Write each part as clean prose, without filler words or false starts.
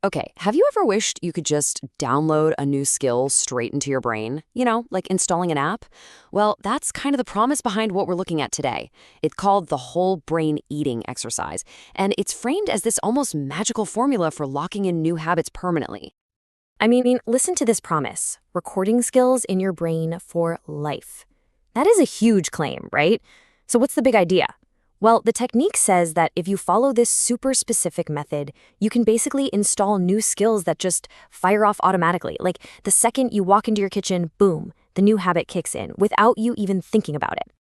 Okay, have you ever wished you could just download a new skill straight into your brain? Like installing an app? Well, that's kind of the promise behind what we're looking at today. It's called the whole brain eating exercise, and it's framed as this almost magical formula for locking in new habits permanently. Listen to this promise: recording skills in your brain for life. That is a huge claim, right? So, what's the big idea? Well, the technique says that if you follow this super specific method, you can basically install new skills that just fire off automatically. Like the second you walk into your kitchen, boom, the new habit kicks in without you even thinking about it.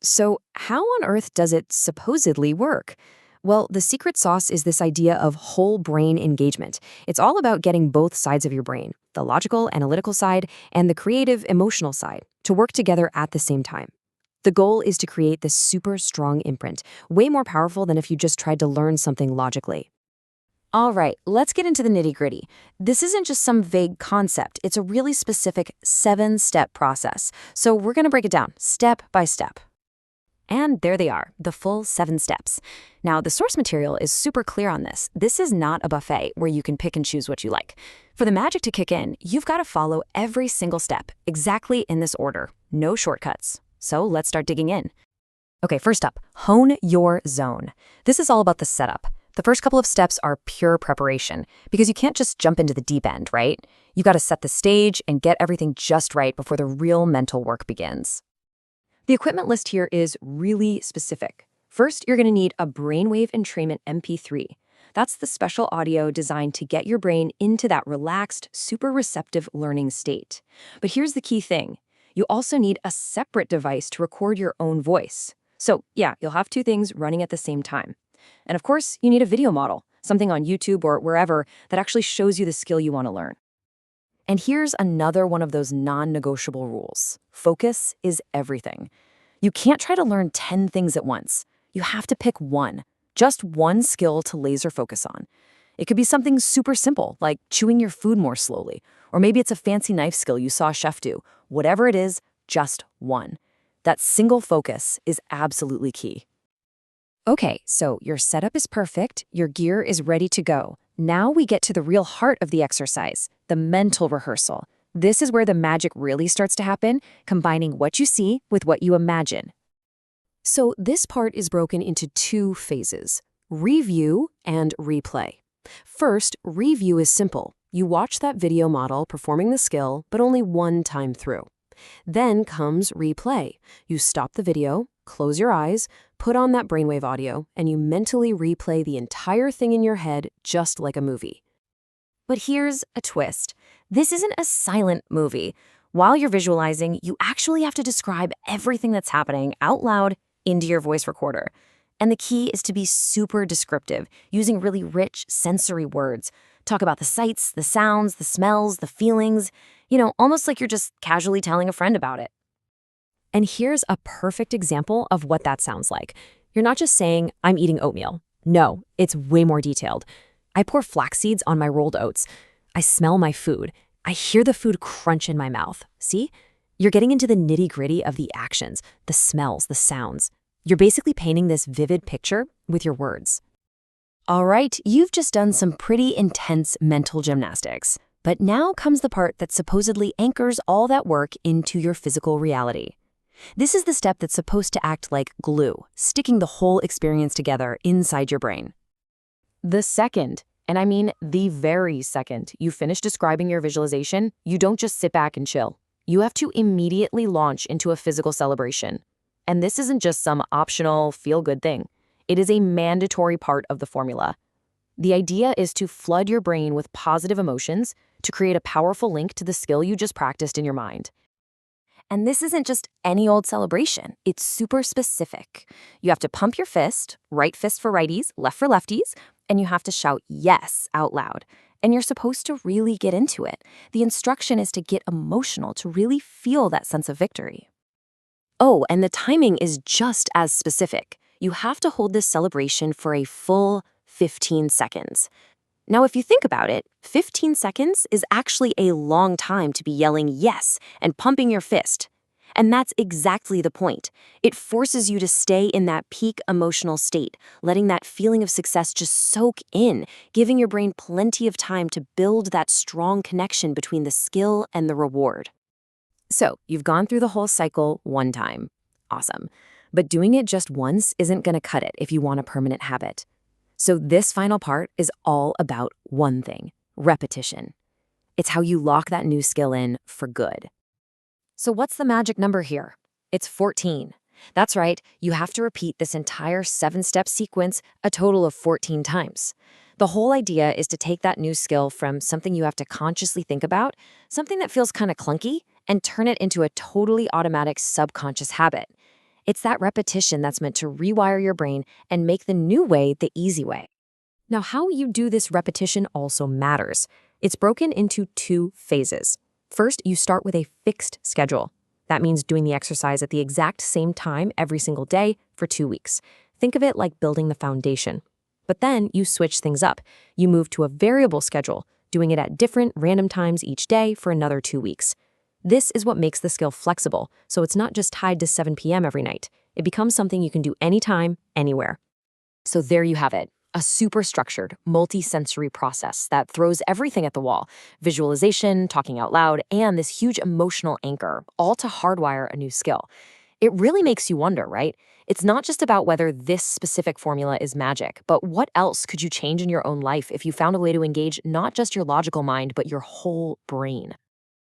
So, how on earth does it supposedly work? Well, the secret sauce is this idea of whole brain engagement. It's all about getting both sides of your brain, the logical, analytical side, and the creative, emotional side, to work together at the same time. The goal is to create this super strong imprint, way more powerful than if you just tried to learn something logically. All right, let's get into the nitty-gritty. This isn't just some vague concept. It's a really specific 7-step process. So we're going to break it down step by step. And there they are, the full 7 steps. Now, the source material is super clear on this. This is not a buffet where you can pick and choose what you like. For the magic to kick in, you've got to follow every single step, exactly in this order. No shortcuts. So let's start digging in. Okay, first up, hone your zone. This is all about the setup. The first couple of steps are pure preparation, because you can't just jump into the deep end, right? You got to set the stage and get everything just right before the real mental work begins. The equipment list here is really specific. First, you're going to need a brainwave entrainment MP3. That's the special audio designed to get your brain into that relaxed, super receptive learning state. But here's the key thing. You also need a separate device to record your own voice. So yeah, you'll have 2 things running at the same time. And of course, you need a video model, something on YouTube or wherever that actually shows you the skill you want to learn. And here's another one of those non-negotiable rules. Focus is everything. You can't try to learn 10 things at once. You have to pick one, just one skill to laser focus on. It could be something super simple, like chewing your food more slowly, or maybe it's a fancy knife skill you saw a chef do. Whatever it is, just one. That single focus is absolutely key. Okay, so your setup is perfect, your gear is ready to go. Now we get to the real heart of the exercise, the mental rehearsal. This is where the magic really starts to happen, combining what you see with what you imagine. So this part is broken into 2 phases, review and replay. First, review is simple. You watch that video model performing the skill, but only one time through. Then comes replay. You stop the video, close your eyes, put on that brainwave audio, and you mentally replay the entire thing in your head just like a movie. But here's a twist. This isn't a silent movie. While you're visualizing, you actually have to describe everything that's happening out loud into your voice recorder. And the key is to be super descriptive, using really rich sensory words. Talk about the sights, the sounds, the smells, the feelings, almost like you're just casually telling a friend about it. And here's a perfect example of what that sounds like. You're not just saying, I'm eating oatmeal. No, it's way more detailed. I pour flax seeds on my rolled oats. I smell my food. I hear the food crunch in my mouth. See? You're getting into the nitty-gritty of the actions, the smells, the sounds. You're basically painting this vivid picture with your words. All right, you've just done some pretty intense mental gymnastics. But now comes the part that supposedly anchors all that work into your physical reality. This is the step that's supposed to act like glue, sticking the whole experience together inside your brain. The second, and I mean the very second, you finish describing your visualization, you don't just sit back and chill. You have to immediately launch into a physical celebration. And this isn't just some optional, feel-good thing. It is a mandatory part of the formula. The idea is to flood your brain with positive emotions to create a powerful link to the skill you just practiced in your mind. And this isn't just any old celebration. It's super specific. You have to pump your fist, right fist for righties, left for lefties, and you have to shout yes out loud. And you're supposed to really get into it. The instruction is to get emotional, to really feel that sense of victory. Oh, and the timing is just as specific. You have to hold this celebration for a full 15 seconds. Now, if you think about it, 15 seconds is actually a long time to be yelling yes and pumping your fist. And that's exactly the point. It forces you to stay in that peak emotional state, letting that feeling of success just soak in, giving your brain plenty of time to build that strong connection between the skill and the reward. So, you've gone through the whole cycle one time. Awesome. But doing it just once isn't going to cut it if you want a permanent habit. So, this final part is all about one thing: repetition. It's how you lock that new skill in for good. So, what's the magic number here? It's 14. That's right, you have to repeat this entire 7-step sequence a total of 14 times. The whole idea is to take that new skill from something you have to consciously think about, something that feels kind of clunky, and turn it into a totally automatic subconscious habit. It's that repetition that's meant to rewire your brain and make the new way the easy way. Now, how you do this repetition also matters. It's broken into 2 phases. First, you start with a fixed schedule. That means doing the exercise at the exact same time every single day for 2 weeks. Think of it like building the foundation. But then you switch things up. You move to a variable schedule, doing it at different random times each day for another 2 weeks. This is what makes the skill flexible, so it's not just tied to 7 p.m. every night. It becomes something you can do anytime, anywhere. So there you have it. A super structured, multi-sensory process that throws everything at the wall: visualization, talking out loud, and this huge emotional anchor, all to hardwire a new skill. It really makes you wonder, right? It's not just about whether this specific formula is magic, but what else could you change in your own life if you found a way to engage not just your logical mind, but your whole brain?